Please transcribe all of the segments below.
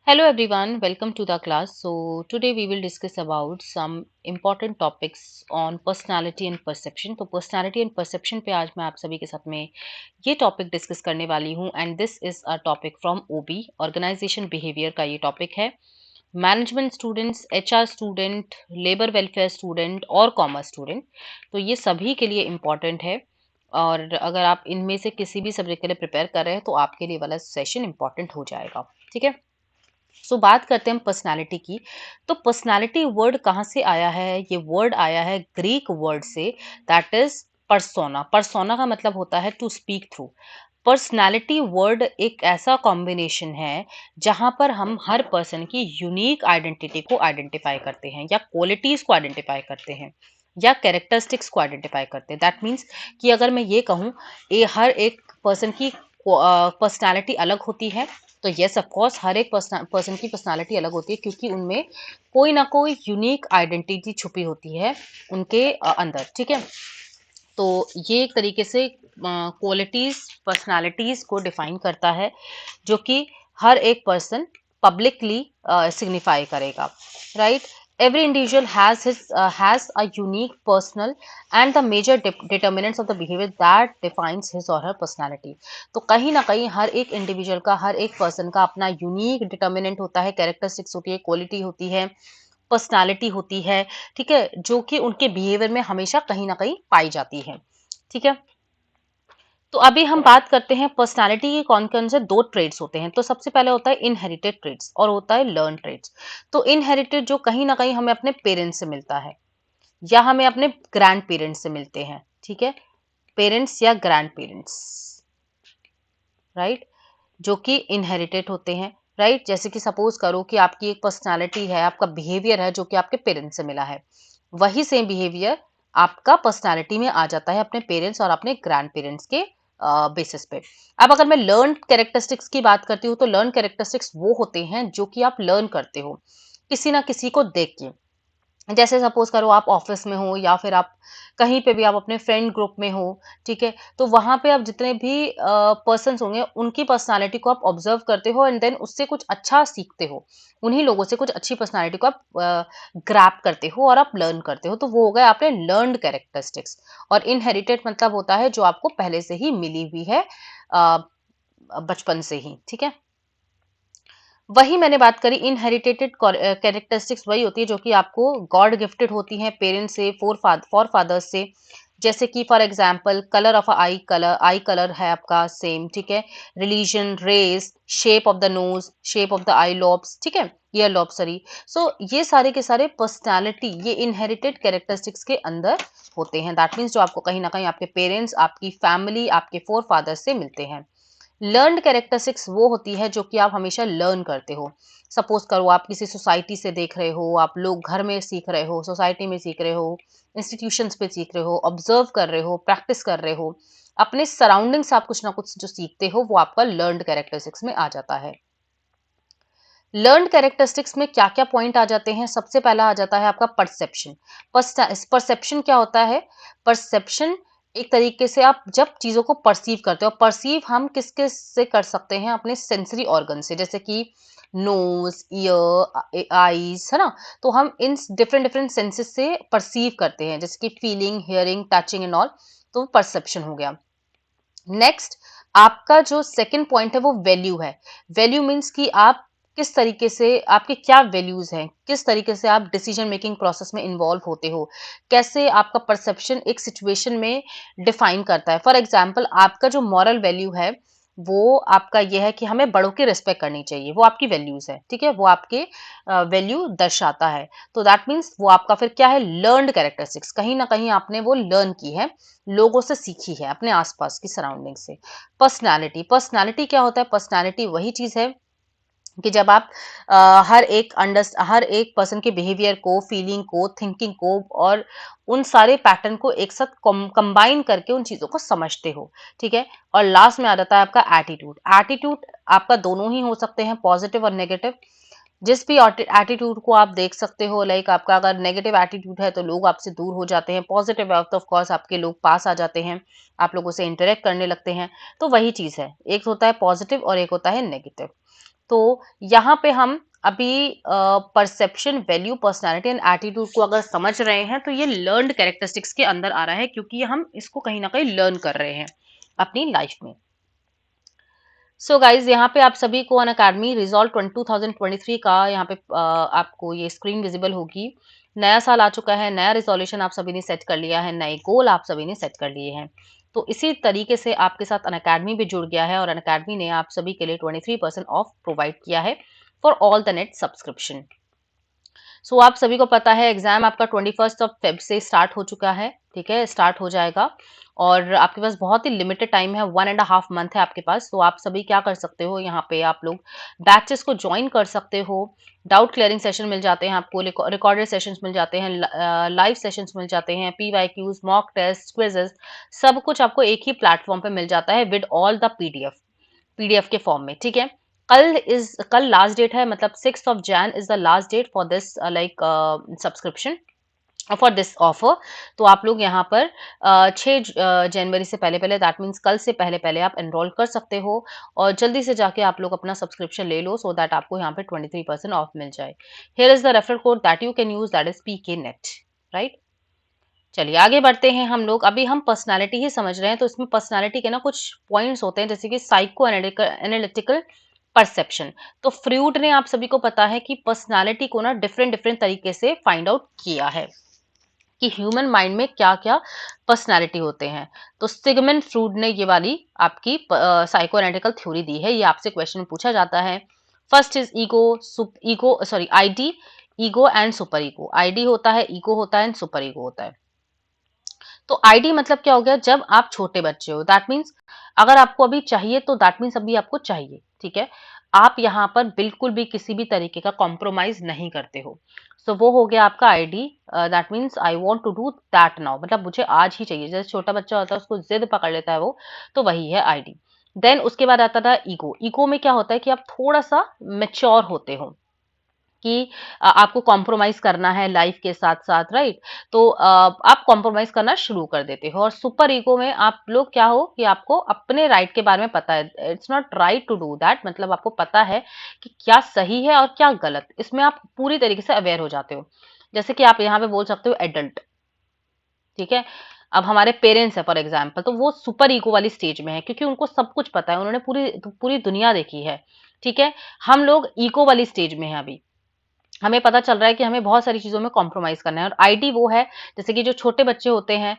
Hello everyone, welcome to the class. So today we will discuss about some important topics on personality and perception. तो personality and perception पे आज मैं आप सभी के साथ में ये टॉपिक डिस्कस करने वाली हूँ and this is a topic from OB organization behaviour का ये टॉपिक है। Management students, HR student, labour welfare student और कॉमर्स स्टूडेंट, तो ये सभी के लिए इम्पॉर्टेंट है। और अगर आप इनमें से किसी भी सब्जेक्ट के लिए प्रिपेयर कर रहे हैं तो आपके लिए वाला सेशन इम्पॉर्टेंट हो जाएगा। ठीक है, बात करते हैं पर्सनालिटी की। तो पर्सनालिटी वर्ड कहाँ से आया है? ये वर्ड आया है ग्रीक वर्ड से, दैट इज पर्सोना। पर्सोना का मतलब होता है to speak through. Personality word एक ऐसा कॉम्बिनेशन है जहां पर हम हर पर्सन की यूनिक आइडेंटिटी को आइडेंटिफाई करते हैं या क्वालिटीज को आइडेंटिफाई करते हैं या कैरेक्टरिस्टिक्स को आइडेंटिफाई करते हैं। दैट मीन्स कि अगर मैं ये कहूँ, ये हर एक पर्सन की पर्सनालिटी अलग होती है, तो यस ऑफ कोर्स हर एक पर्सन की पर्सनालिटी अलग होती है क्योंकि उनमें कोई ना कोई यूनिक आइडेंटिटी छुपी होती है उनके अंदर। ठीक है, तो ये एक तरीके से क्वालिटीज पर्सनालिटीज को डिफाइन करता है जो कि हर एक पर्सन पब्लिकली सिग्निफाई करेगा, right. Every individual has a unique personal and the major determinants of the behavior that defines his or her personality। तो कहीं ना कहीं हर एक इंडिविजुअल का, हर एक पर्सन का अपना यूनिक डिटर्मिनेंट होता है, कैरेक्टरिस्टिक्स होती है, क्वालिटी होती है, पर्सनालिटी होती है। ठीक है, जो कि उनके बिहेवियर में हमेशा कहीं ना कहीं पाई जाती है। ठीक है, तो अभी हम बात करते हैं पर्सनालिटी के कौन कौन से दो ट्रेड्स होते हैं। तो सबसे पहले होता है इनहेरिटेड ट्रेड्स और होता है लर्न ट्रेड्स। तो इनहेरिटेड जो कहीं ना कहीं हमें अपने पेरेंट्स से मिलता है या हमें अपने ग्रैंड पेरेंट्स से मिलते हैं। ठीक है, पेरेंट्स या ग्रैंड पेरेंट्स, राइट, जो कि इनहेरिटेड होते हैं। राइट, जैसे कि सपोज करो कि आपकी एक पर्सनालिटी है, आपका बिहेवियर है जो कि आपके पेरेंट्स से मिला है, वही सेम बिहेवियर आपका पर्सनालिटी में आ जाता है अपने पेरेंट्स और अपने ग्रैंड पेरेंट्स के बेसिस पे। अब अगर मैं लर्न कैरेक्टरिस्टिक्स की बात करती हूँ तो लर्न कैरेक्टरिस्टिक्स वो होते हैं जो कि आप लर्न करते हो किसी ना किसी को देख के। जैसे सपोज करो आप ऑफिस में हो या फिर आप कहीं पे भी आप अपने फ्रेंड ग्रुप में हो। ठीक है, तो वहां पे आप जितने भी पर्सन होंगे उनकी पर्सनालिटी को आप ऑब्जर्व करते हो एंड देन उससे कुछ अच्छा सीखते हो, उन्हीं लोगों से कुछ अच्छी पर्सनालिटी को आप ग्रैप करते हो और आप लर्न करते हो। तो वो हो गया आपने लर्नड कैरेक्टरिस्टिक्स। और इनहेरिटेड मतलब होता है जो आपको पहले से ही मिली हुई है, अ, बचपन से ही। ठीक है, वही मैंने बात करी इनहेरिटेड कैरेक्टरिस्टिक्स, वही होती है जो कि आपको गॉड गिफ्टेड होती हैं पेरेंट्स से, फोर फादर्स से। जैसे कि for example colour of eye colour है आपका सेम। ठीक है, religion, race, shape of the nose, shape of the eye lobes, ठीक है, ईयर लॉब, सॉरी। सो ये सारे के सारे पर्सनालिटी ये इनहेरिटेड कैरेक्टरिस्टिक्स के अंदर होते हैं। दैट मीन्स जो आपको कहीं ना कहीं आपके पेरेंट्स, आपकी फैमिली, आपके फोर फादर्स से मिलते हैं। लर्नड कैरेक्टरिस्टिक्स वो होती है जो कि आप हमेशा लर्न करते हो। सपोज करो आप किसी सोसाइटी से देख रहे हो, आप लोग घर में सीख रहे हो, सोसाइटी में सीख रहे हो, इंस्टीट्यूशंस पे सीख रहे हो, ऑब्जर्व कर रहे हो, प्रैक्टिस कर रहे हो, अपने सराउंडिंग से आप कुछ ना कुछ जो सीखते हो वो आपका लर्नड कैरेक्टरिस्टिक्स में आ जाता है। लर्नड कैरेक्टरिस्टिक्स में क्या क्या पॉइंट आ जाते हैं? सबसे पहला आ जाता है आपका परसेप्शन। परसेप्शन क्या होता है? परसेप्शन एक तरीके से आप जब चीजों को परसीव करते हो, परसीव हम किस किस से कर सकते हैं? अपने सेंसरी ऑर्गन से, जैसे कि नोज, ईयर, आईज, है ना। तो हम इन डिफरेंट डिफरेंट सेंसेस से परसीव करते हैं, जैसे कि feeling, hearing, touching and all. तो परसेप्शन हो गया। नेक्स्ट, आपका जो सेकंड पॉइंट है वो वैल्यू है। वैल्यू मीन्स कि आप किस तरीके से, आपके क्या वैल्यूज हैं, किस तरीके से आप डिसीजन मेकिंग प्रोसेस में इन्वॉल्व होते हो, कैसे आपका परसेप्शन एक सिचुएशन में डिफाइन करता है। फॉर एग्जाम्पल आपका जो मॉरल वैल्यू है वो आपका यह है कि हमें बड़ों की रिस्पेक्ट करनी चाहिए, वो आपकी वैल्यूज है। ठीक है, वो आपके वैल्यू दर्शाता है। तो दैट मीन्स वो आपका फिर क्या है? लर्नड कैरेक्टरिस्टिक्स, कहीं ना कहीं आपने वो लर्न की है, लोगों से सीखी है, अपने आसपास की सराउंडिंग से। पर्सनालिटी, पर्सनालिटी क्या होता है? पर्सनालिटी वही चीज है कि जब आप हर एक पर्सन के बिहेवियर को, फीलिंग को, थिंकिंग को और उन सारे पैटर्न को एक साथ कंबाइन करके उन चीजों को समझते हो। ठीक है, और लास्ट में आ जाता है आपका एटीट्यूड। एटीट्यूड आपका दोनों ही हो सकते हैं, पॉजिटिव और नेगेटिव। जिस भी एटीट्यूड को आप देख सकते हो, लाइक आपका अगर नेगेटिव एटीट्यूड है तो लोग आपसे दूर हो जाते हैं, पॉजिटिव है तो ऑफ कोर्स आपके लोग पास आ जाते हैं, आप लोगों से इंटरेक्ट करने लगते हैं। तो वही चीज है, एक होता है पॉजिटिव और एक होता है नेगेटिव। तो यहाँ पे हम अभी perception, value, personality and attitude को अगर समझ रहे हैं तो ये लर्नड कैरेक्टरिस्टिक्स के अंदर आ रहा है, क्योंकि हम इसको कहीं ना कहीं लर्न कर रहे हैं अपनी लाइफ में। सो गाइज, यहाँ पे आप सभी को अन अकेडमी रिजॉल्व 2023 का यहाँ पे आपको ये स्क्रीन विजिबल होगी। नया साल आ चुका है, नया रिजोल्यूशन आप सभी ने सेट कर लिया है, नए गोल आप सभी ने सेट कर लिए हैं। तो इसी तरीके से आपके साथ अन अकेडमी भी जुड़ गया है और अन अकेडमी ने आप सभी के लिए 23% ऑफ प्रोवाइड किया है for all the net subscription. So आप सभी को पता है एग्जाम आपका 21 फेब से स्टार्ट हो चुका है, ठीक है, स्टार्ट हो जाएगा और आपके पास बहुत ही लिमिटेड टाइम है, 1.5 मंथ है आपके पास। तो आप सभी क्या कर सकते हो, यहाँ पे आप लोग बैचेस को ज्वाइन कर सकते हो, डाउट क्लियरिंग सेशन मिल जाते हैं आपको, रिकॉर्डेड सेशंस मिल जाते हैं, लाइव सेशंस मिल जाते हैं, PYQs, मॉक टेस्ट, क्विजेस, सब कुछ आपको एक ही प्लेटफॉर्म पे मिल जाता है विद ऑल द पीडीएफ के फॉर्म में, ठीक है। कल लास्ट डेट है, मतलब 6 Jan is the last date for this like subscription, for this offer. तो आप लोग यहाँ पर 6 जनवरी से पहले पहले, दैट मीन्स कल से पहले पहले आप एनरोल कर सकते हो और जल्दी से जाके आप लोग अपना सब्सक्रिप्शन ले लो, सो दैट आपको यहाँ पे 23% ऑफ मिल जाए। Here is the referral code that you can use, that is PK net, right. चलिए आगे बढ़ते हैं हम लोग। अभी हम पर्सनालिटी ही समझ रहे हैं, तो इसमें पर्सनालिटी के ना कुछ पॉइंट्स होते हैं, जैसे कि साइको एनालिटिकल परसेप्शन। तो फ्रूड ने आप सभी को पता है कि पर्सनालिटी को ना डिफरेंट डिफरेंट तरीके से फाइंड आउट किया है कि ह्यूमन माइंड में क्या क्या पर्सनालिटी होते हैं। तो सिगमंड फ्रूड ने ये वाली आपकी साइको एनालिटिकल थ्योरी दी है। ये आपसे क्वेश्चन पूछा जाता है। First is ID, ego and super ego. ID होता है, ईगो होता है एंड सुपर ईगो होता है। तो आईडी मतलब क्या हो गया, जब आप छोटे बच्चे हो, दैट मीन्स अगर आपको अभी चाहिए तो दैट मीन्स अभी आपको चाहिए, ठीक है। आप यहाँ पर बिल्कुल भी किसी भी तरीके का कॉम्प्रोमाइज नहीं करते हो। सो वो हो गया आपका ID, that means I want to do that now, मतलब मुझे आज ही चाहिए। जैसे छोटा बच्चा होता है उसको जिद पकड़ लेता है वो, तो वही है आईडी। देन उसके बाद आता था ईगो। ईगो में क्या होता है कि आप थोड़ा सा मेच्योर होते हो कि आपको कॉम्प्रोमाइज करना है लाइफ के साथ साथ, राइट। तो आप कॉम्प्रोमाइज करना शुरू कर देते हो। और सुपर ईगो में आप लोग क्या हो कि आपको अपने राइट के बारे में पता है, it's not right to do that, मतलब आपको पता है कि क्या सही है और क्या गलत, इसमें आप पूरी तरीके से अवेयर हो जाते हो। जैसे कि आप यहाँ पे बोल सकते हो एडल्ट, ठीक है। अब हमारे पेरेंट्स है फॉर एग्जाम्पल, तो वो सुपर ईगो वाली स्टेज में है, क्योंकि उनको सब कुछ पता है, उन्होंने पूरी पूरी दुनिया देखी है, ठीक है। हम लोग ईगो वाली स्टेज में है अभी, हमें पता चल रहा है कि हमें बहुत सारी चीज़ों में कॉम्प्रोमाइज़ करना है। और आईडी वो है, जैसे कि जो छोटे बच्चे होते हैं,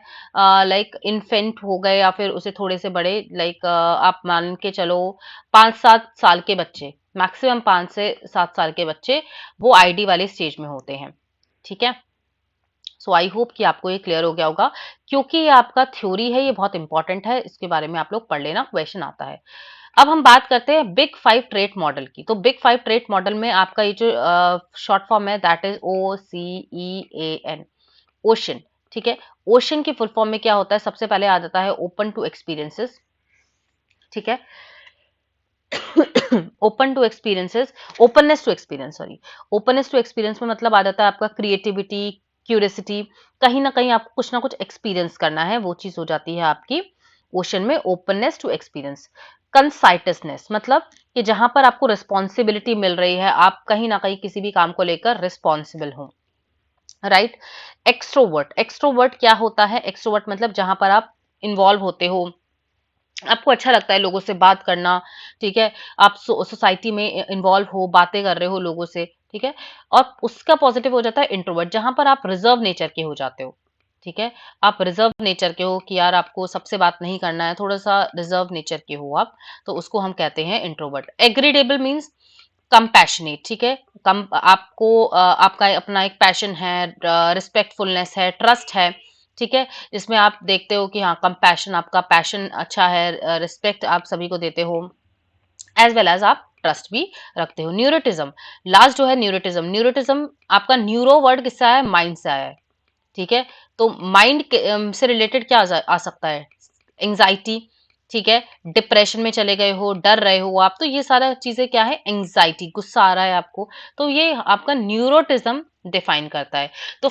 लाइक इन्फेंट हो गए या फिर उसे थोड़े से बड़े, लाइक आप मान के चलो 5-7 साल के बच्चे, मैक्सिमम 5 से 7 साल के बच्चे वो आईडी वाले स्टेज में होते हैं, ठीक है। सो आई होप कि आपको ये क्लियर हो गया होगा, क्योंकि ये आपका थ्योरी है, ये बहुत इंपॉर्टेंट है, इसके बारे में आप लोग पढ़ लेना, क्वेश्चन आता है। अब हम बात करते हैं बिग 5 ट्रेट मॉडल की। तो बिग 5 ट्रेट मॉडल में आपका ये जो शॉर्ट फॉर्म है, दैट इज OCEAN, ओशन, ठीक है। ओशन की फुल फॉर्म में क्या होता है, सबसे पहले आ जाता है ओपन टू एक्सपीरियंसेस, ठीक है। Open to experiences, openness to experience, sorry, openness to experience में मतलब आ जाता है आपका क्रिएटिविटी, क्यूरियसिटी, कहीं ना कहीं आपको कुछ ना कुछ एक्सपीरियंस करना है, वो चीज हो जाती है आपकी ओशन में ओपननेस टू एक्सपीरियंस। कंसाइटसनेस मतलब कि जहां पर आपको रिस्पॉन्सिबिलिटी मिल रही है, आप कहीं ना कहीं किसी भी काम को लेकर रिस्पॉन्सिबल हो, राइट। एक्सट्रोवर्ट, एक्सट्रोवर्ट क्या होता है, एक्सट्रोवर्ट मतलब जहां पर आप इन्वॉल्व होते हो, आपको अच्छा लगता है लोगों से बात करना, ठीक है। आप सोसाइटी में इन्वॉल्व हो, बातें कर रहे हो लोगों से, ठीक है। और उसका पॉजिटिव हो जाता है इंट्रोवर्ट, जहां पर आप रिजर्व नेचर के हो जाते हो, ठीक है। आप रिजर्व नेचर के हो कि यार आपको सबसे बात नहीं करना है, थोड़ा सा रिजर्व नेचर के हो आप, तो उसको हम कहते हैं इंट्रोवर्ट। एग्रीडेबल मीन्स कंपैशनेट, ठीक है। कम आपको आपका अपना एक पैशन है, रिस्पेक्टफुलनेस है, ट्रस्ट है, ठीक है। जिसमें आप देखते हो कि हाँ कंपैशन, आपका पैशन अच्छा है, रिस्पेक्ट आप सभी को देते हो, एज वेल एज आप ट्रस्ट भी रखते हो। न्यूरोटिज्म, लास्ट जो है न्यूरोटिज्म, न्यूरोटिज्म आपका न्यूरो वर्ड किससे आया है, माइंड से आया है, ठीक है। तो माइंड से रिलेटेड क्या आ सकता है, एंजाइटी, ठीक है। डिप्रेशन में चले गए हो, डर रहे हो आप, तो ये सारा चीजें क्या है, एंजाइटी, गुस्सा आ रहा है आपको, तो ये आपका न्यूरोटिज्म डिफाइन करता है। तो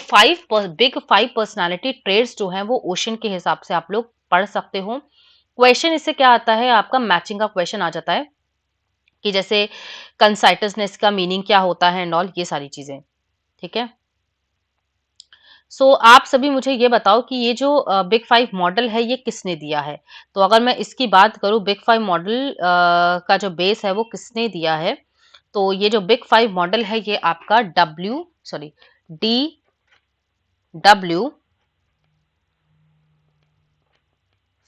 बिग 5 पर्सनालिटी ट्रेड्स जो है वो ओशन के हिसाब से आप लोग पढ़ सकते हो। क्वेश्चन इससे क्या आता है, आपका मैचिंग का क्वेश्चन आ जाता है कि जैसे कंसाइटसनेस का मीनिंग क्या होता है एंड ऑल, ये सारी चीजें। ठीक है। सो आप सभी मुझे ये बताओ कि ये जो बिग फाइव मॉडल है ये किसने दिया है। तो अगर मैं इसकी बात करूं, बिग फाइव मॉडल का जो बेस है वो किसने दिया है, तो ये जो बिग फाइव मॉडल है ये आपका डी डब्ल्यू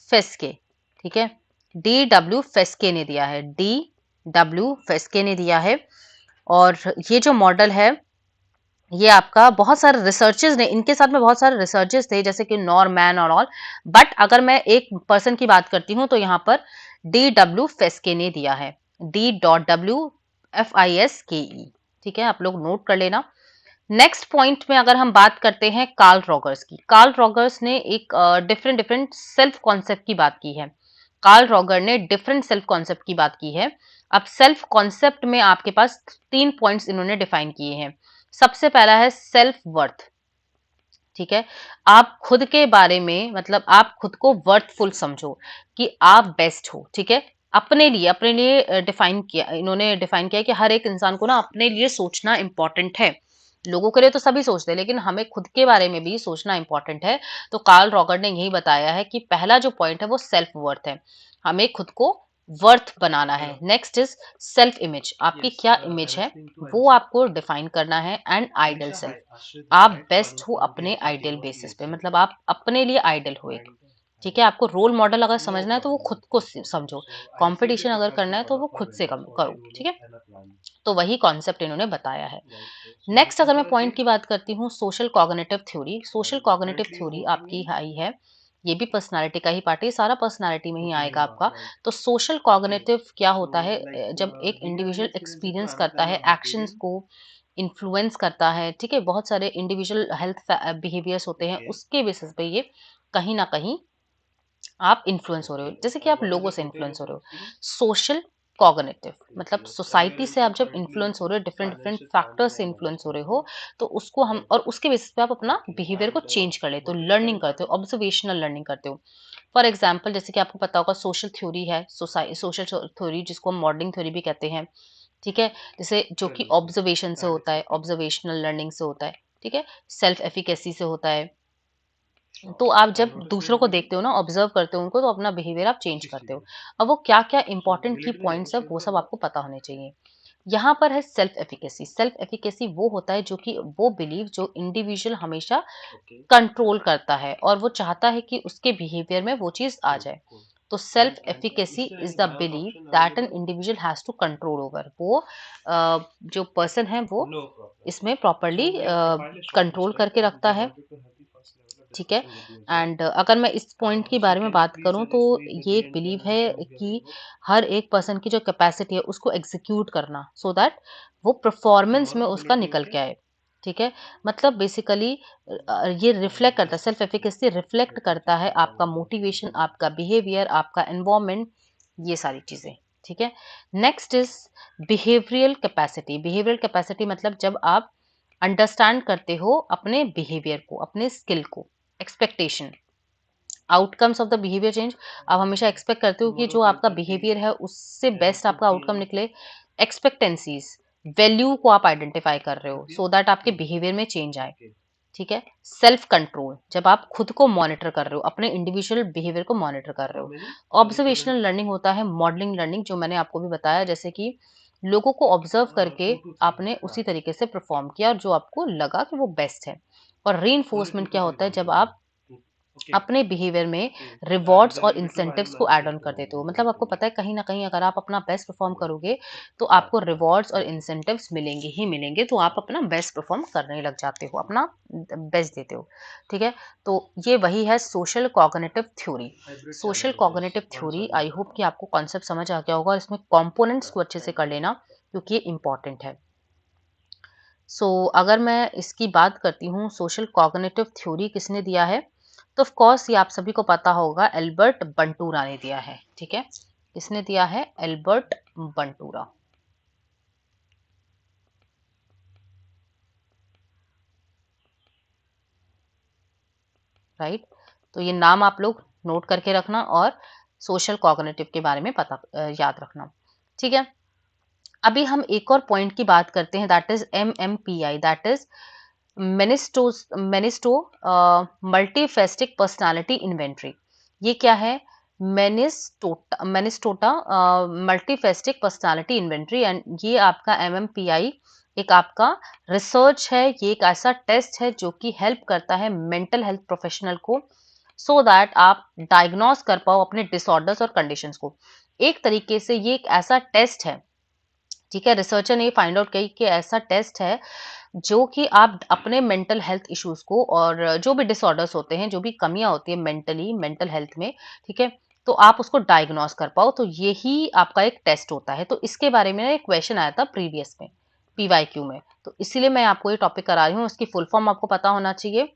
फेस्के। ठीक है, डी डब्ल्यू फेस्के ने दिया है, डी डब्ल्यू फेस्के ने दिया है। और ये जो मॉडल है ये आपका बहुत सारे रिसर्चेस ने, इनके साथ में बहुत सारे रिसर्चेस थे जैसे कि नॉरमैन और ऑल, बट अगर मैं एक पर्सन की बात करती हूँ तो यहाँ पर डी डब्ल्यू फेस्के ने दिया है, D.W.FISKE। ठीक है, आप लोग नोट कर लेना। नेक्स्ट पॉइंट में अगर हम बात करते हैं कार्ल रॉगर्स की, कार्ल रॉगर्स ने एक डिफरेंट डिफरेंट सेल्फ कॉन्सेप्ट की बात की है। कार्ल रॉगर ने डिफरेंट सेल्फ कॉन्सेप्ट की बात की है। अब सेल्फ कॉन्सेप्ट में आपके पास 3 पॉइंट्स इन्होंने डिफाइन किए हैं। सबसे पहला है सेल्फ वर्थ। ठीक है, आप खुद के बारे में, मतलब आप खुद को वर्थफुल समझो कि आप बेस्ट हो। ठीक है, अपने लिए डिफाइन किया, इन्होंने डिफाइन किया कि हर एक इंसान को ना अपने लिए सोचना इंपॉर्टेंट है। लोगों के लिए तो सभी सोचते हैं लेकिन हमें खुद के बारे में भी सोचना इंपॉर्टेंट है। तो कार्ल रॉगर ने यही बताया है कि पहला जो पॉइंट है वो सेल्फ वर्थ है, हमें खुद को वर्थ बनाना है। नेक्स्ट इज सेल्फ इमेज, आपकी क्या इमेज है वो आपको डिफाइन करना है। एंड आइडल सेल्फ, आप बेस्ट हो अपने आइडियल बेसिस पे, मतलब आप अपने लिए आइडल हो एक। ठीक है, आपको रोल मॉडल अगर समझना है तो वो खुद को समझो, कंपटीशन अगर करना है तो वो खुद से करो। ठीक है, तो वही कॉन्सेप्ट इन्होंने बताया है। नेक्स्ट अगर मैं पॉइंट की बात करती हूँ, social cognitive theory. Social cognitive theory आपकी आई है, ये भी पर्सनालिटी का ही पार्ट है, सारा पर्सनालिटी में ही आएगा आपका। तो सोशल कॉग्निटिव क्या होता है, जब एक इंडिविजुअल एक्सपीरियंस करता है, एक्शंस को इन्फ्लुएंस करता है। ठीक है, बहुत सारे इंडिविजुअल हेल्थ बिहेवियर्स होते हैं, उसके बेसिस पे ये कहीं ना कहीं आप इन्फ्लुएंस हो रहे हो, जैसे कि आप लोगों से इन्फ्लुएंस हो रहे हो। सोशल कॉग्निटिव मतलब सोसाइटी से आप जब इन्फ्लुएंस हो रहे हो, डिफरेंट डिफरेंट फैक्टर्स से इन्फ्लुएंस हो रहे हो, तो उसको हम, और उसके बेसिस पे आप अपना बिहेवियर को चेंज कर लेते हो, लर्निंग करते हो, ऑब्जर्वेशनल लर्निंग करते हो। फॉर एग्जाम्पल, जैसे कि आपको पता होगा सोशल थ्योरी है, सोशल थ्योरी जिसको हम मॉडलिंग थ्योरी भी कहते हैं। ठीक है, जैसे जो कि ऑब्जर्वेशन से होता है, ऑब्जर्वेशनल लर्निंग से होता है। ठीक है, सेल्फ एफिकेसी से होता है। तो आप जब दूसरों को देखते हो ना, ऑब्जर्व करते हो उनको, तो अपना बिहेवियर आप चेंज करते हो। अब वो क्या क्या इंपॉर्टेंट की पॉइंट्स है वो सब आपको पता होने चाहिए। यहाँ पर है सेल्फ एफिकेसी। सेल्फ एफिकेसी वो होता है जो कि वो बिलीव जो इंडिविजुअल हमेशा कंट्रोल करता है और वो चाहता है कि उसके बिहेवियर में वो चीज आ जाए। तो self efficacy is the belief that an individual has to control over, वो जो पर्सन है वो इसमें प्रॉपरली कंट्रोल करके रखता है। ठीक है, एंड अगर मैं इस पॉइंट के बारे में बात करूं तो ये एक बिलीव है कि हर एक पर्सन की जो कैपेसिटी है उसको एग्जीक्यूट करना, सो दैट वो परफॉर्मेंस में उसका निकल के आए। ठीक है, मतलब बेसिकली ये रिफ्लेक्ट करता है, सेल्फ एफिकेसी रिफ्लेक्ट करता है आपका मोटिवेशन, आपका बिहेवियर, आपका एनवायरमेंट, ये सारी चीजें। ठीक है, next is behavioural capacity. Behavioural capacity मतलब जब आप अंडरस्टैंड करते हो अपने बिहेवियर को, अपने स्किल को, expectation, outcomes of the behaviour change. आप हमेशा एक्सपेक्ट करते हो कि जो आपका बिहेवियर है उससे बेस्ट आपका आउटकम निकले। एक्सपेक्टेंसीज, वैल्यू को आप आइडेंटिफाई कर रहे हो सो दैट आपके बिहेवियर में चेंज आए। ठीक है, सेल्फ कंट्रोल, जब आप खुद को मॉनिटर कर रहे हो, अपने इंडिविजुअल बिहेवियर को मॉनिटर कर रहे हो। ऑब्जर्वेशनल लर्निंग होता है, मॉडलिंग लर्निंग जो मैंने आपको भी बताया, जैसे कि लोगों को ऑब्जर्व करके आपने उसी तरीके से परफॉर्म किया और जो आपको लगा कि वो बेस्ट है। और री क्या होता है, जब आप अपने बिहेवियर में रिवॉर्ड्स और इंसेंटिव्स को ऐड ऑन कर देते हो, मतलब आपको पता है कहीं ना कहीं अगर आप अपना बेस्ट परफॉर्म करोगे तो आपको रिवॉर्ड्स और इंसेंटिव्स मिलेंगे ही मिलेंगे, तो आप अपना बेस्ट परफॉर्म करने लग जाते हो, अपना बेस्ट देते हो। ठीक है, तो ये वही है social cognitive theory. Social cognitive theory, I hope कि आपको कॉन्सेप्ट समझ आ गया होगा और इसमें कॉम्पोनेंट्स को अच्छे से कर लेना क्योंकि ये इंपॉर्टेंट है। अगर मैं इसकी बात करती हूँ सोशल कॉग्निटिव थ्योरी किसने दिया है, तो ऑफ कोर्स ये आप सभी को पता होगा, एल्बर्ट बंटूरा ने दिया है। ठीक है, किसने दिया है, एल्बर्ट बंटूरा। राइट, तो ये नाम आप लोग नोट करके रखना और सोशल कॉग्निटिव के बारे में पता याद रखना। ठीक है, अभी हम एक और पॉइंट की बात करते हैं, that is MMPI, that is Minnesota multiphasic personality inventory. ये क्या है? Minnesota multiphasic personality inventory, and ये आपका MMPI एक आपका रिसर्च है, ये एक ऐसा टेस्ट है जो कि हेल्प करता है मेंटल हेल्थ प्रोफेशनल को, सो दैट आप डायग्नोस कर पाओ अपने डिसऑर्डर्स और कंडीशंस को। एक तरीके से ये एक ऐसा टेस्ट है, ठीक है, रिसर्चर ने फाइंड आउट की कि ऐसा टेस्ट है जो कि आप अपने मेंटल हेल्थ इश्यूज को और जो भी डिसऑर्डर्स होते हैं, जो भी कमियां होती है मेंटल हेल्थ में, ठीक है, तो आप उसको डायग्नोस कर पाओ। तो यही आपका एक टेस्ट होता है। तो इसके बारे में एक क्वेश्चन आया था प्रीवियस में, PYQ में, तो इसीलिए मैं आपको ये टॉपिक करा रही हूँ। इसकी फुल फॉर्म आपको पता होना चाहिए,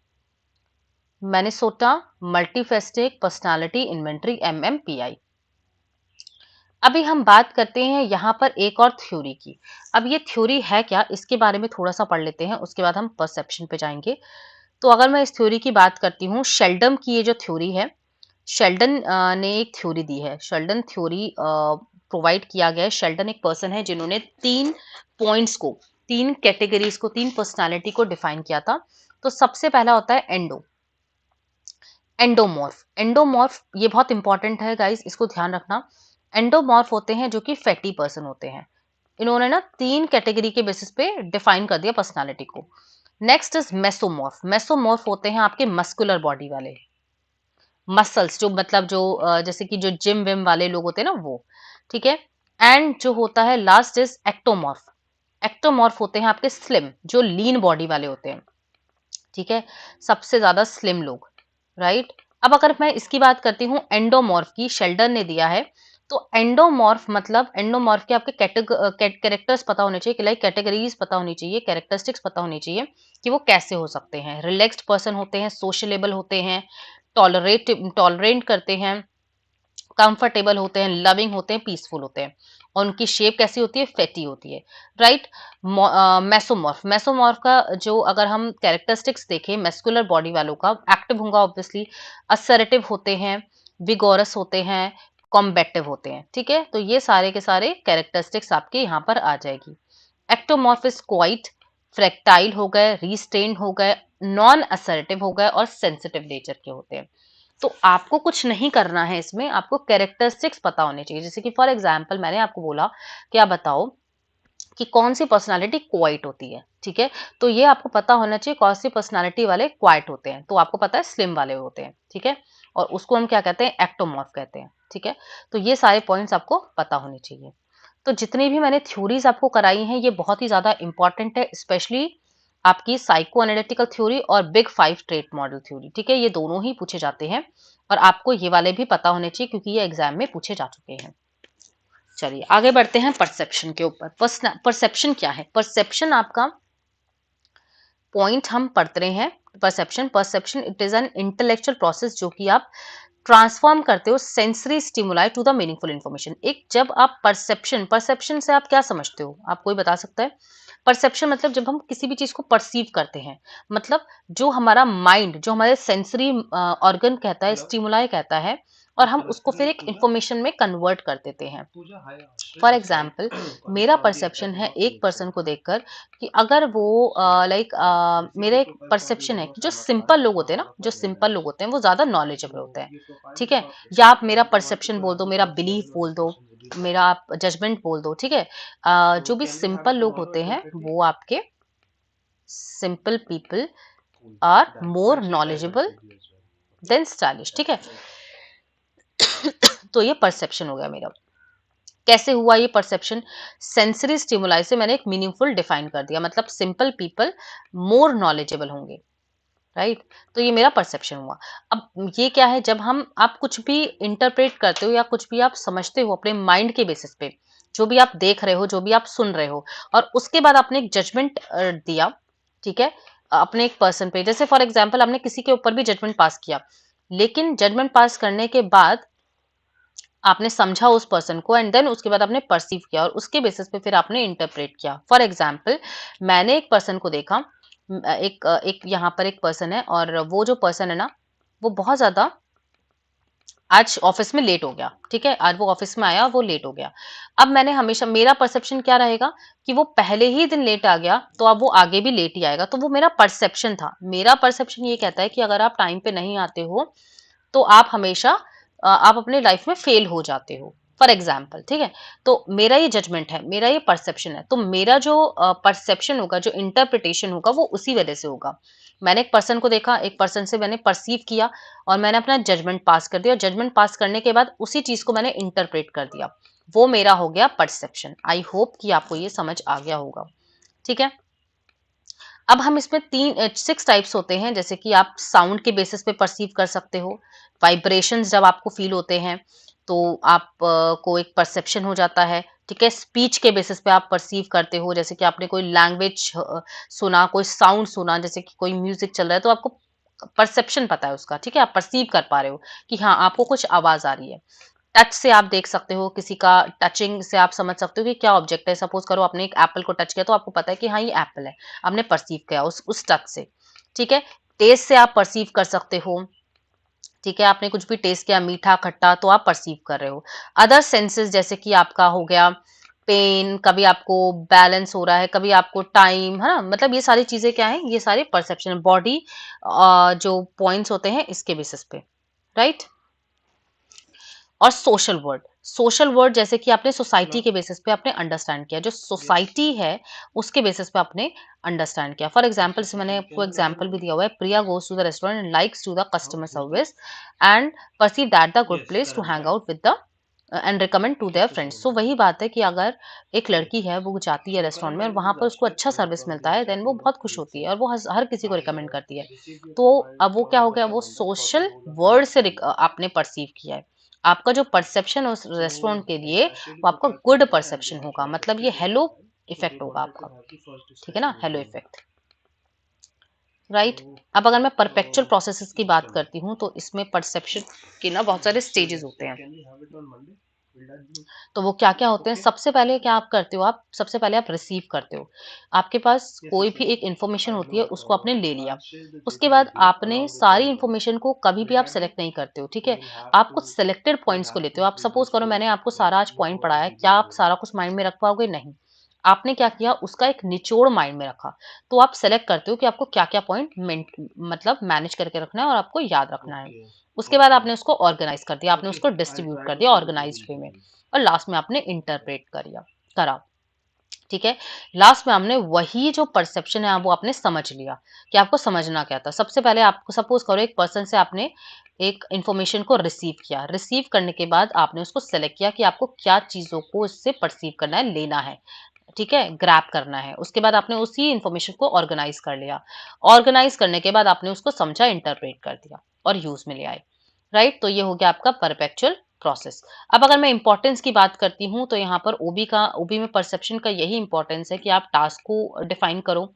मैनेसोटा मल्टीफेस्टिक पर्सनालिटी इन्वेंट्री, MMPI। अभी हम बात करते हैं यहाँ पर एक और थ्योरी की। अब ये थ्योरी है क्या, इसके बारे में थोड़ा सा पढ़ लेते हैं, उसके बाद हम परसेप्शन पे जाएंगे। तो अगर मैं इस थ्योरी की बात करती हूँ, शेल्डन की ये जो थ्योरी है, शेल्डन ने एक थ्योरी दी है, शेल्डन थ्योरी प्रोवाइड किया गया है। शेल्डन एक पर्सन है जिन्होंने 3 पॉइंट्स को, 3 कैटेगरीज को, 3 पर्सनालिटी को डिफाइन किया था। तो सबसे पहला होता है एंडोमॉर्फ। एंडोमॉर्फ ये बहुत इंपॉर्टेंट है गाइस, इसको ध्यान रखना। एंडोमॉर्फ होते हैं जो कि फैटी पर्सन होते हैं। इन्होंने ना 3 कैटेगरी के बेसिस पे डिफाइन कर दिया पर्सनालिटी को। Next is mesomorph. मेसोमॉर्फ होते हैं आपके मस्कुलर बॉडी वाले, मसल्स जो मतलब जो जैसे कि जो जिम विम वाले लोग होते हैं ना वो, ठीक है। एंड जो होता है लास्ट इज एक्टोमॉर्फ। एक्टोमॉर्फ होते हैं आपके स्लिम, जो लीन बॉडी वाले होते हैं, ठीक है, सबसे ज्यादा स्लिम लोग, राइट। अब अगर मैं इसकी बात करती हूँ एंडोमॉर्फ की, शेल्डन ने दिया है। तो एंडोमॉर्फ मतलब एंडोमॉर्फ के आपके कैरेक्टर्स पता होने चाहिए, लाइक कैटेगरीज पता होनी चाहिए, कैरेक्टरिस्टिक्स पता होनी चाहिए कि वो कैसे हो सकते हैं। रिलैक्स्ड पर्सन होते हैं, सोशलेबल होते हैं, टॉलरेट करते हैं, कंफर्टेबल होते हैं, लविंग होते हैं, पीसफुल होते हैं, और उनकी शेप कैसी होती है? फैटी होती है, राइट। मेसोमॉर्फ का जो अगर हम कैरेक्टरिस्टिक्स देखें मेस्कुलर बॉडी वालों का, एक्टिव होगा ऑब्वियसली, असर्टिव होते हैं, विगोरस होते हैं, कॉम्बेटिव होते हैं, ठीक है। तो ये सारे के सारे कैरेक्टरिस्टिक्स आपके यहाँ पर आ जाएगी। एक्टोमॉर्फ इज क्वाइट, फ्रेक्टाइल हो गए, रिस्ट्रेन हो गए, नॉन असर्टिव हो गए, और सेंसिटिव नेचर के होते हैं। तो आपको कुछ नहीं करना है इसमें, आपको कैरेक्टरिस्टिक्स पता होने चाहिए। जैसे कि फॉर एग्जांपल मैंने आपको बोला कि आप बताओ कि कौन सी पर्सनालिटी क्वाइट होती है, ठीक है। तो ये आपको पता होना चाहिए कौन सी पर्सनालिटी वाले क्वाइट होते हैं। तो आपको पता है स्लिम वाले होते हैं, ठीक है, और उसको हम क्या कहते हैं? एक्टोमॉर्फ कहते हैं, ठीक है। तो ये सारे पॉइंट्स आपको पता होने चाहिए। तो जितनी भी मैंने थ्योरीज आपको कराई हैं ये बहुत ही ज्यादा इंपॉर्टेंट है, स्पेशली आपकी साइको एनालिटिकल थ्योरी और बिग 5 ट्रेट मॉडल थ्योरी, ठीक है, ये दोनों ही पूछे जाते हैं, और आपको ये वाले भी पता होने चाहिए क्योंकि ये एग्जाम में पूछे जा चुके हैं। चलिए आगे बढ़ते हैं परसेप्शन के ऊपर। परसेप्शन क्या है? परसेप्शन आपका पॉइंट हम पढ़ रहे हैं। Perception it is an intellectual process जो कि आप ट्रांसफॉर्म करते हो sensory stimuli to the meaningful information. एक जब आप परसेप्शन से आप क्या समझते हो? आप कोई बता सकता है? परसेप्शन मतलब जब हम किसी भी चीज को परसीव करते हैं, मतलब जो हमारा माइंड, जो हमारे सेंसरी ऑर्गन कहता है, स्टिमुलाई कहता है, और हम उसको फिर एक इंफॉर्मेशन में कन्वर्ट कर देते हैं। फॉर एग्जाम्पल मेरा परसेप्शन है एक पर्सन को देखकर कि अगर वो मेरा एक परसेप्शन है कि जो सिंपल लोग होते हैं ना, जो सिंपल लोग होते हैं वो ज्यादा नॉलेजेबल होते हैं, ठीक है। या आप मेरा परसेप्शन बोल दो, मेरा बिलीफ बोल दो, मेरा आप जजमेंट बोल दो, ठीक है। जो भी सिंपल लोग होते हैं वो आपके simple people are more knowledgeable than stylish, ठीक है। तो ये परसेप्शन हो गया मेरा। कैसे हुआ ये परसेप्शन? सेंसरी स्टिमुलाई से मैंने एक मीनिंगफुल डिफाइन कर दिया, मतलब सिंपल पीपल मोर नॉलेजेबल होंगे, राइट। तो ये मेरा परसेप्शन हुआ। अब ये क्या है? जब हम आप कुछ भी इंटरप्रेट करते हो या कुछ भी आप समझते हो अपने माइंड के बेसिस पे, जो भी आप देख रहे हो, जो भी आप सुन रहे हो, और उसके बाद आपने एक जजमेंट दिया, ठीक है, अपने एक पर्सन पे। जैसे फॉर एग्जाम्पल आपने किसी के ऊपर भी जजमेंट पास किया, लेकिन जजमेंट पास करने के बाद आपने समझा उस पर्सन को, एंड देन उसके बाद आपने परसीव किया, और उसके बेसिस पे फिर आपने इंटरप्रेट किया। फॉर एग्जाम्पल मैंने एक पर्सन को देखा, एक यहाँ पर एक पर्सन है, और वो जो पर्सन है ना वो बहुत ज्यादा आज ऑफिस में लेट हो गया, ठीक है, आज वो ऑफिस में आया, वो लेट हो गया। अब मैंने हमेशा, मेरा परसेप्शन क्या रहेगा कि वो पहले ही दिन लेट आ गया, तो अब वो आगे भी लेट ही आएगा, तो वो मेरा परसेप्शन था। मेरा परसेप्शन ये कहता है कि अगर आप टाइम पे नहीं आते हो तो आप हमेशा आप अपने लाइफ में फेल हो जाते हो, फॉर एग्जाम्पल, ठीक है। तो मेरा ये जजमेंट है, मेरा ये परसेप्शन है, तो मेरा जो परसेप्शन होगा, जो इंटरप्रिटेशन होगा, वो उसी वजह से होगा। मैंने एक पर्सन को देखा, एक पर्सन से मैंने परसीव किया और मैंने अपना जजमेंट पास कर दिया, और जजमेंट पास करने के बाद उसी चीज को मैंने इंटरप्रेट कर दिया, वो मेरा हो गया परसेप्शन। आई होप कि आपको ये समझ आ गया होगा, ठीक है। अब हम इसमें तीन 6 टाइप्स होते हैं, जैसे कि आप साउंड के बेसिस पे परसीव कर सकते हो। वाइब्रेशंस जब आपको फील होते हैं तो आप को एक परसेप्शन हो जाता है, ठीक है। स्पीच के बेसिस पे आप परसीव करते हो, जैसे कि आपने कोई लैंग्वेज सुना, कोई साउंड सुना, जैसे कि कोई म्यूजिक चल रहा है, तो आपको परसेप्शन पता है उसका, ठीक है, आप परसीव कर पा रहे हो कि हाँ, आपको कुछ आवाज आ रही है। टच से आप देख सकते हो, किसी का टचिंग से आप समझ सकते हो कि क्या ऑब्जेक्ट है। सपोज करो आपने एक एप्पल को टच किया, तो आपको पता है कि हाँ, ये एप्पल है, आपने परसीव किया उस टच से, ठीक है। टेस्ट से आप परसीव कर सकते हो, ठीक है, आपने कुछ भी टेस्ट किया, मीठा खट्टा, तो आप परसीव कर रहे हो। अदर सेंसेस जैसे कि आपका हो गया पेन, कभी आपको बैलेंस हो रहा है, कभी आपको टाइम, है ना, मतलब ये सारी चीजें क्या है, ये सारे परसेप्शन बॉडी जो पॉइंट्स होते हैं इसके बेसिस पे, राइट। और सोशल वर्ड जैसे कि आपने सोसाइटी के बेसिस पे आपने अंडरस्टैंड किया, जो सोसाइटी है उसके बेसिस पे आपने अंडरस्टैंड किया। फॉर एग्जाम्पल से मैंने आपको एग्जाम्पल भी दिया हुआ है, Priya goes to the restaurant and likes to the customer service and perceive that the good place to hang out with the and recommend to their friends. So वही बात है कि अगर एक लड़की है, वो जाती है रेस्टोरेंट में और वहां पर उसको अच्छा सर्विस मिलता है, देन वो बहुत खुश होती है और वो हर किसी को रिकमेंड करती है। तो अब वो क्या हो गया, वो सोशल वर्ड से आपने परसीव किया है। आपका जो परसेप्शन है उस रेस्टोरेंट के लिए, वो आपका गुड परसेप्शन होगा, मतलब ये हेलो इफेक्ट होगा आपका, ठीक है ना, हेलो इफेक्ट, राइट। अब अगर मैं परपेचुअल प्रोसेसेस की बात करती हूँ, तो इसमें परसेप्शन के ना बहुत सारे स्टेजेस होते हैं। तो वो क्या क्या होते हैं, सबसे पहले क्या आप करते हो, आप सबसे पहले आप रिसीव करते हो। आपके पास कोई भी एक इंफॉर्मेशन होती है, उसको आपने ले लिया, उसके बाद आपने सारी इंफॉर्मेशन को कभी भी आप सेलेक्ट नहीं करते हो, ठीक है। आप कुछ सेलेक्टेड पॉइंट्स को लेते हो। आप सपोज करो मैंने आपको सारा आज पॉइंट पढ़ाया, क्या आप सारा कुछ माइंड में रख पाओगे? नहीं। आपने क्या किया, उसका एक निचोड़ माइंड में रखा। तो आप सेलेक्ट करते हो कि आपको क्या क्या पॉइंट मतलब मैनेज करके रखना है और आपको याद रखना है। उसके बाद आपने उसको ऑर्गेनाइज कर दिया, आपने उसको डिस्ट्रीब्यूट कर दिया ऑर्गेनाइज्ड वे में, और लास्ट में आपने इंटरप्रेट करा, ठीक है। लास्ट में हमने वही जो परसेप्शन है वो आपने समझ लिया कि आपको समझना क्या था। सबसे पहले आपको सपोज करो एक पर्सन से आपने एक इंफॉर्मेशन को रिसीव किया, रिसीव करने के बाद आपने उसको सेलेक्ट किया कि आपको क्या चीजों को इससे परसीव करना है, लेना है, ठीक है, ग्रैब करना है। उसके बाद आपने उसी इंफॉर्मेशन को ऑर्गेनाइज कर लिया, ऑर्गेनाइज करने के बाद आपने उसको समझा, इंटरप्रेट कर दिया और यूज में ले आए, राइट। तो ये हो गया आपका परपेचुअल प्रोसेस। अब अगर मैं इंपॉर्टेंस की बात करती हूँ, तो यहाँ पर ओबी में परसेप्शन का यही इंपॉर्टेंस है कि आप टास्क को डिफाइन करो,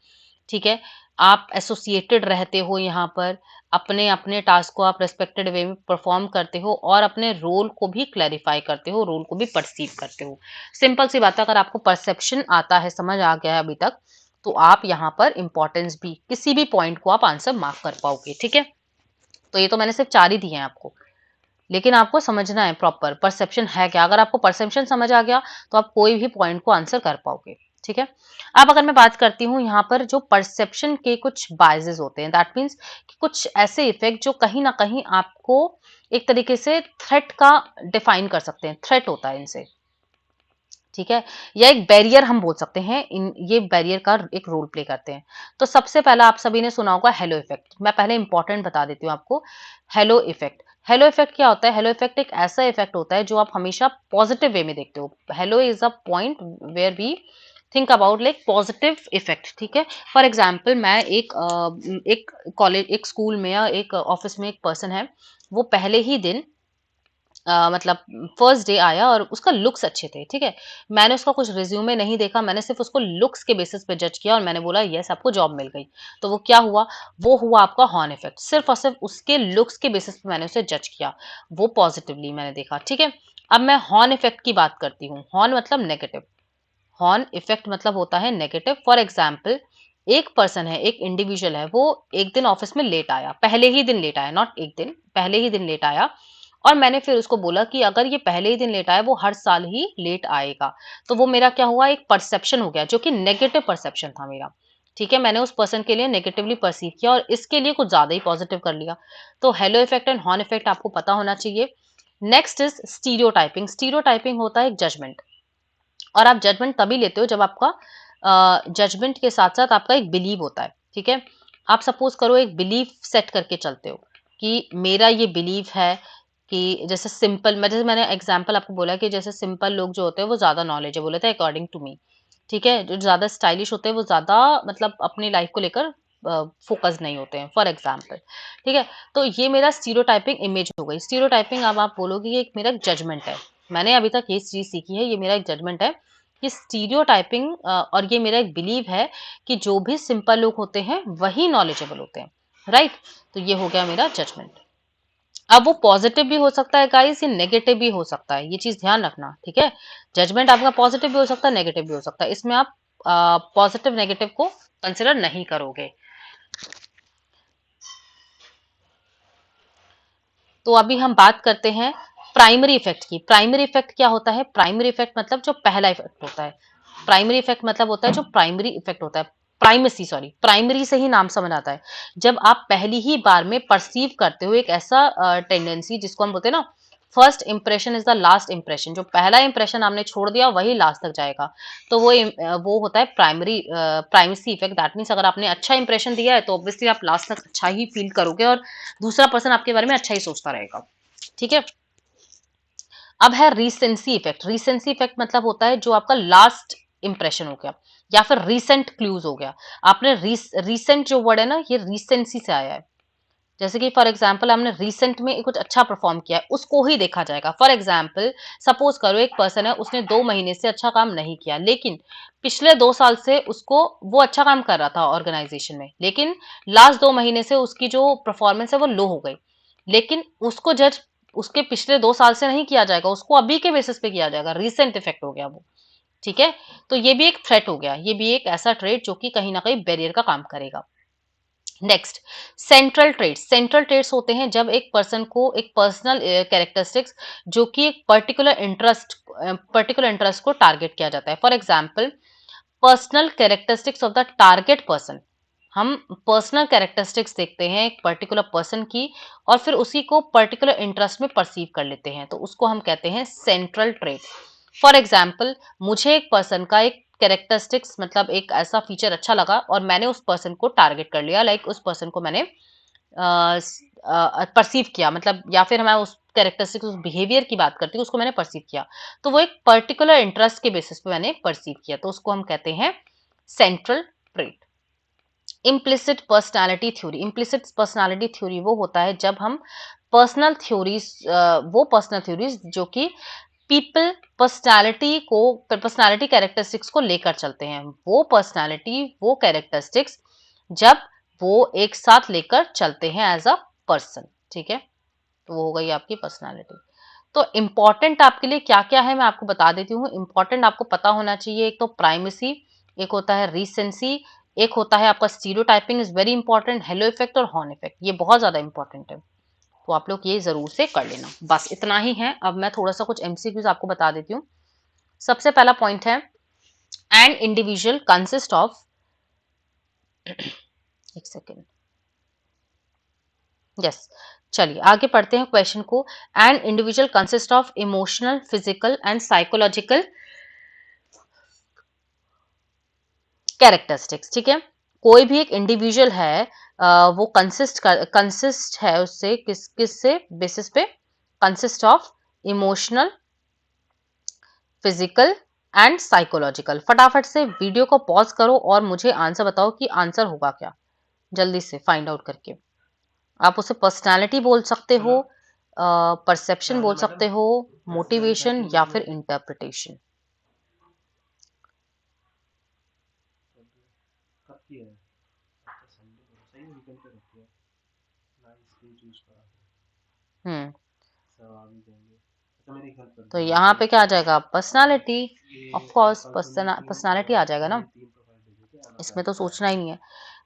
ठीक है। आप एसोसिएटेड रहते हो, यहाँ पर अपने अपने टास्क को आप रेस्पेक्टेड वे में परफॉर्म करते हो और अपने रोल को भी क्लैरिफाई करते हो, रोल को भी परसीव करते हो। सिंपल सी बात है, अगर आपको परसेप्शन आता है, समझ आ गया है अभी तक, तो आप यहाँ पर इंपॉर्टेंस भी, किसी भी पॉइंट को आप आंसर मार्क कर पाओगे, ठीक है। तो ये तो मैंने सिर्फ 4 ही दिए हैं आपको, लेकिन आपको समझना है प्रॉपर परसेप्शन है क्या। अगर आपको परसेप्शन समझ आ गया, तो आप कोई भी पॉइंट को आंसर कर पाओगे, ठीक है। अब अगर मैं बात करती हूँ यहाँ पर, जो परसेप्शन के कुछ बायसेस होते हैं, दैट मीन्स कुछ ऐसे इफेक्ट जो कहीं ना कहीं आपको एक तरीके से थ्रेट का डिफाइन कर सकते हैं, थ्रेट होता है इनसे, ठीक है, या एक बैरियर हम बोल सकते हैं, इन ये बैरियर का एक रोल प्ले करते हैं। तो सबसे पहला आप सभी ने सुना होगा हेलो इफेक्ट। मैं पहले इंपॉर्टेंट बता देती हूँ आपको। हेलो इफेक्ट, हेलो इफेक्ट क्या होता है? हेलो इफेक्ट एक ऐसा इफेक्ट होता है जो आप हमेशा पॉजिटिव वे में देखते हो। Halo is a point where we think about like positive effect, ठीक है। फॉर एग्जाम्पल मैं एक कॉलेज, एक स्कूल में या एक ऑफिस में एक पर्सन है, वो पहले ही दिन मतलब फर्स्ट डे आया और उसका लुक्स अच्छे थे, ठीक है। मैंने उसका कुछ रिज्यूमे नहीं देखा, मैंने सिर्फ उसको लुक्स के बेसिस पे जज किया और मैंने बोला यस आपको जॉब मिल गई। तो वो क्या हुआ, वो हुआ आपका हॉर्न इफेक्ट। सिर्फ और सिर्फ उसके लुक्स के बेसिस पे मैंने उसे जज किया, वो पॉजिटिवली मैंने देखा, ठीक है। अब मैं हॉर्न इफेक्ट की बात करती हूँ। हॉर्न मतलब नेगेटिव, हॉर्न इफेक्ट मतलब होता है नेगेटिव। फॉर एग्जाम्पल एक पर्सन है, एक इंडिविजुअल है, वो एक दिन ऑफिस में लेट आया, पहले ही दिन लेट आया, नॉट एक दिन, पहले ही दिन लेट आया, और मैंने फिर उसको बोला कि अगर ये पहले ही दिन लेट आया, वो हर साल ही लेट आएगा। तो वो मेरा क्या हुआ, एक परसेप्शन हो गया, जो कि नेगेटिव परसेप्शन था मेरा। ठीक है, मैंने उस पर्सन के लिए नेगेटिवली परसीव किया और इसके लिए कुछ ज्यादा ही पॉजिटिव कर लिया। तो hello effect and horn effect आपको पता होना चाहिए। Next is stereotyping. स्टीरियोटाइपिंग होता है एक जजमेंट, और आप जजमेंट तभी लेते हो जब आपका जजमेंट के साथ साथ आपका एक बिलीव होता है। ठीक है, आप सपोज करो एक बिलीव सेट करके चलते हो कि मेरा ये बिलीव है कि जैसे सिंपल, जैसे मैंने एग्जांपल आपको बोला कि जैसे सिंपल लोग जो होते हैं वो ज्यादा नॉलेजेबल होते हैं अकॉर्डिंग टू मी। ठीक है, जो ज्यादा स्टाइलिश होते हैं वो ज्यादा मतलब अपनी लाइफ को लेकर फोकस नहीं होते हैं, फॉर एग्जाम्पल। ठीक है, तो ये मेरा स्टीरियोटाइपिंग इमेज हो गई। स्टीरियोटाइपिंग, अब आप बोलोगे ये एक मेरा जजमेंट है, मैंने अभी तक ये चीज सीखी है, ये मेरा एक जजमेंट है कि स्टीरियोटाइपिंग, और ये मेरा एक बिलीव है कि जो भी सिंपल लोग होते हैं वही नॉलेजेबल होते हैं। राइट, तो ये हो गया मेरा जजमेंट। अब वो पॉजिटिव भी हो सकता है गाइस, ये नेगेटिव भी हो सकता है, ये चीज ध्यान रखना। ठीक है, जजमेंट आपका पॉजिटिव भी हो सकता है, नेगेटिव भी हो सकता है, इसमें आप पॉजिटिव नेगेटिव को कंसिडर नहीं करोगे। तो अभी हम बात करते हैं प्राइमरी इफेक्ट की। प्राइमरी इफेक्ट क्या होता है? प्राइमरी इफेक्ट मतलब जो पहला इफेक्ट होता है। प्राइमरी इफेक्ट मतलब होता है जो प्राइमरी इफेक्ट होता है, प्राइमेसी, सॉरी, प्राइमरी से ही नाम समझ आता है। जब आप पहली ही बार में परसीव करते हो एक ऐसा टेंडेंसी जिसको हम बोलते हैं ना, first impression is the last impression. जो पहला इंप्रेशन आपने छोड़ दिया वही लास्ट तक जाएगा, तो वो होता है primary primacy effect. That means अगर आपने अच्छा इंप्रेशन दिया है तो ऑब्वियसली आप लास्ट तक अच्छा ही फील करोगे और दूसरा पर्सन आपके बारे में अच्छा ही सोचता रहेगा। ठीक है, अब है रीसेंसी इफेक्ट। रीसेंसी इफेक्ट मतलब होता है जो आपका लास्ट इंप्रेशन हो गया या फिर रीसेंट क्लूज हो गया। आपने रीसेंट जो वर्ड है ना, ये रीसेंसी से आया है। जैसे कि फॉर एग्जाम्पल हमने रिसेंट में कुछ अच्छा परफॉर्म किया है, उसको ही देखा जाएगा। फॉर एग्जाम्पल सपोज करो एक पर्सन है, उसने 2 महीने से अच्छा काम नहीं किया, लेकिन पिछले 2 साल से उसको वो अच्छा काम कर रहा था ऑर्गेनाइजेशन में, लेकिन लास्ट 2 महीने से उसकी जो परफॉर्मेंस है वो लो हो गई। लेकिन उसको जज उसके पिछले 2 साल से नहीं किया जाएगा, उसको अभी के बेसिस पे किया जाएगा। रिसेंट इफेक्ट हो गया वो। ठीक है, तो ये भी एक थ्रेट हो गया, ये भी एक ऐसा ट्रेड जो कि कहीं ना कहीं बैरियर का काम करेगा। Next, central traits. Central traits होते हैं जब एक पर्सन को एक पर्सनल कैरेक्टरिस्टिक्स जो कि एक पर्टिकुलर इंटरेस्ट को टारगेट किया जाता है। For example, personal characteristics of the target person. हम पर्सनल कैरेक्टरिस्टिक्स देखते हैं एक पर्टिकुलर पर्सन की और फिर उसी को पर्टिकुलर इंटरेस्ट में परसीव कर लेते हैं, तो उसको हम कहते हैं सेंट्रल ट्रेड। फॉर एग्जाम्पल, मुझे एक पर्सन का एक कैरेक्टरिस्टिक्स मतलब एक ऐसा फीचर अच्छा लगा और मैंने उस पर्सन को टारगेट कर लिया, लाइक उस पर्सन को मैंने परसीव किया, मतलब या फिर मैं उस कैरेक्टरिस्टिक्स उस बिहेवियर की बात करती हूँ, उसको मैंने परसीव किया। तो वो एक पर्टिकुलर इंटरेस्ट के बेसिस पे मैंने परसीव किया, तो उसको हम कहते हैं central trait. Implicit personality theory. Implicit personality theory वो होता है जब हम पर्सनल थ्योरीज जो कि पीपल पर्सनालिटी कैरेक्टरिस्टिक्स को लेकर चलते हैं, वो पर्सनालिटी वो कैरेक्टरिस्टिक्स जब वो एक साथ लेकर चलते हैं एज अ पर्सन। ठीक है, तो वो हो गई आपकी पर्सनालिटी। तो इंपॉर्टेंट आपके लिए क्या क्या है मैं आपको बता देती हूँ। इंपॉर्टेंट आपको पता होना चाहिए, एक तो प्राइमेसी, एक होता है रीसेंसी, एक होता है आपका stereotyping is very important, hello effect और हॉर्न इफेक्ट, ये बहुत ज्यादा इंपॉर्टेंट है। तो आप लोग ये जरूर से कर लेना। बस इतना ही है। अब मैं थोड़ा सा कुछ एमसीक्यूज आपको बता देती हूँ। सबसे पहला पॉइंट है, एन इंडिविजुअल कंसिस्ट ऑफ, एक सेकेंड, यस, चलिए आगे पढ़ते हैं क्वेश्चन को। An individual consist of emotional, physical and psychological characteristics. ठीक है, कोई भी एक इंडिविजुअल है, वो कंसिस्ट है उससे किस से बेसिस पे, consist of emotional, physical and psychological. फटाफट से वीडियो को पॉज करो और मुझे आंसर बताओ कि आंसर होगा क्या, जल्दी से फाइंड आउट करके। आप उसे पर्सनालिटी बोल सकते हो, परसेप्शन बोल सकते हो, मोटिवेशन या फिर इंटरप्रिटेशन। हम्म, तो यहाँ पे क्या आ जाएगा, पर्सनालिटी। ऑफ कोर्स पर्सनालिटी आ जाएगा ना, इसमें तो सोचना ही नहीं है।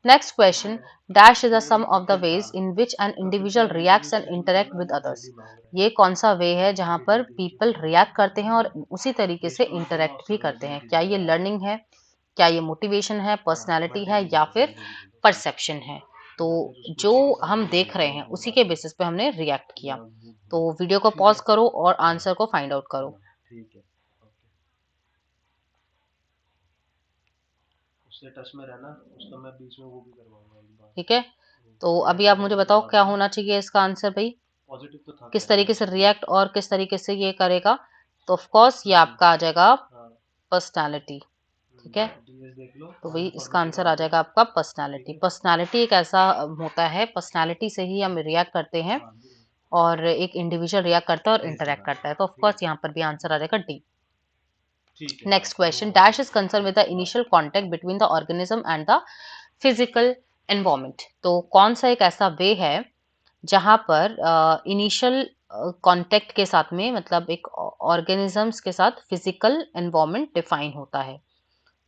Next question, dash is the sum of the ways in which an individual reacts and interact with others. ये कौन सा वे है जहां पर पीपल रिएक्ट करते हैं और उसी तरीके से इंटरेक्ट भी करते हैं? क्या ये लर्निंग है, क्या ये मोटिवेशन है, पर्सनैलिटी है, या फिर परसेप्शन है? तो जो हम देख रहे हैं उसी के बेसिस पे हमने रिएक्ट किया। तो वीडियो को पॉज करो और आंसर को फाइंड आउट करो। ठीक है, उससे टच में रहना, उसका मैं बीच में वो भी करवाऊंगा एक बार। ठीक है, तो अभी आप मुझे बताओ क्या होना चाहिए इसका आंसर भाई? पॉजिटिव तो था, किस तरीके से रिएक्ट और किस तरीके से ये करेगा? तो ऑफ कोर्स ये आपका आ जाएगा पर्सनालिटी। ठीक है, तो भाई इसका आंसर आ जाएगा आपका पर्सनालिटी। पर्सनालिटी एक ऐसा होता है, पर्सनालिटी से ही हम रिएक्ट करते हैं और एक इंडिविजुअल रिएक्ट करता है और इंटरेक्ट करता है। तो ऑफ कोर्स यहाँ पर भी आंसर आ जाएगा D. Next question, dash is concern with the initial contact between the organism and the physical environment. तो कौन सा एक ऐसा वे है जहां पर इनिशियल कांटेक्ट के साथ में, मतलब एक ऑर्गेनिजम्स के साथ फिजिकल एनवायरनमेंट डिफाइन होता है?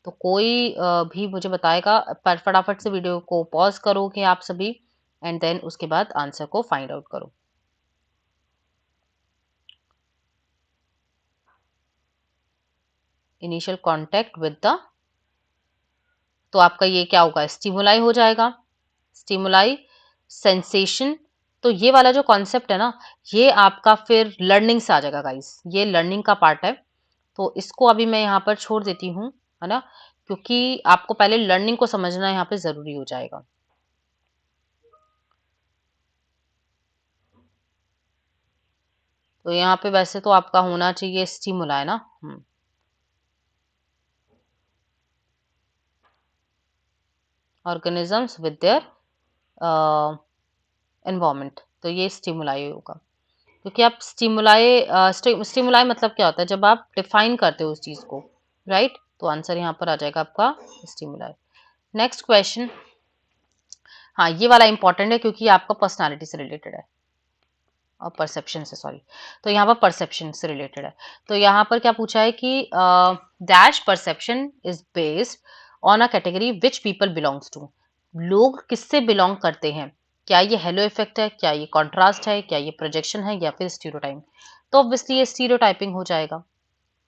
तो कोई भी मुझे बताएगा? पर फटाफट से वीडियो को पॉज करोगे आप सभी एंड देन उसके बाद आंसर को फाइंड आउट करो। इनिशियल कांटेक्ट विद द, तो आपका ये क्या होगा? स्टिमुलाई हो जाएगा, स्टिमुलाई, सेंसेशन। तो ये वाला जो कॉन्सेप्ट है ना, ये आपका फिर लर्निंग से आ जाएगा गाइस, ये लर्निंग का पार्ट है। तो इसको अभी मैं यहाँ पर छोड़ देती हूँ, है ना, क्योंकि आपको पहले लर्निंग को समझना यहाँ पे जरूरी हो जाएगा। तो यहाँ पे वैसे तो आपका होना चाहिए स्टिमुलाई ना। ऑर्गेनिजम्स विद देयर एनवायरमेंट, तो ये स्टिमुलाई होगा। क्योंकि आप स्टिमुलाई मतलब क्या होता है? जब आप डिफाइन करते हो उस चीज को, राइट? तो आंसर यहाँ पर आ जाएगा आपका स्टिमुलाई। नेक्स्ट क्वेश्चन, हाँ ये वाला इंपॉर्टेंट है क्योंकि आपका पर्सनालिटी से रिलेटेड है और परसेप्शन से, सॉरी, तो यहाँ पर परसेप्शन से रिलेटेड है। तो यहाँ पर क्या पूछा है कि dash perception is based on a category which people belongs to. लोग किससे बिलोंग करते हैं? क्या ये हेलो इफेक्ट है, क्या ये कॉन्ट्रास्ट है, क्या ये प्रोजेक्शन है, या फिर स्टीरियोटाइप? तो ऑब्वियसली ये स्टीरियोटाइपिंग हो जाएगा।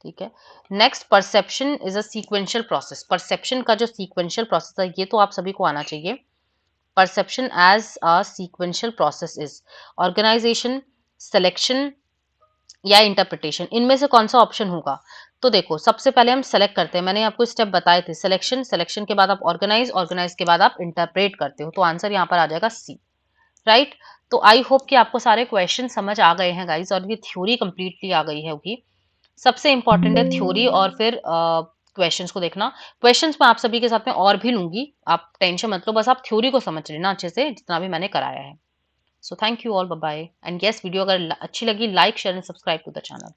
ठीक है, next, perception is a sequential process. Perception का जो सीक्वेंशियल प्रोसेस है ये तो आप सभी को आना चाहिए। Perception as a sequential process is organization, selection या इंटरप्रिटेशन। इनमें से कौन सा ऑप्शन होगा? तो देखो, सबसे पहले हम सेलेक्ट करते हैं, मैंने आपको स्टेप बताए थे, सिलेक्शन, सिलेक्शन के बाद आप ऑर्गेनाइज, ऑर्गेनाइज के बाद आप इंटरप्रेट करते हो। तो आंसर यहाँ पर आ जाएगा सी, राइट? तो आई होप कि आपको सारे क्वेश्चन समझ आ गए हैं गाइज, और ये थ्योरी कंप्लीटली आ गई है होगी। सबसे इंपॉर्टेंट है थ्योरी और फिर क्वेश्चंस को देखना। क्वेश्चंस मैं आप सभी के साथ में और भी लूंगी, आप टेंशन मत लो, बस आप थ्योरी को समझ लेना अच्छे से जितना भी मैंने कराया है। So thank you all, bye bye, and yes, video अगर अच्छी लगी, like share and subscribe to the channel.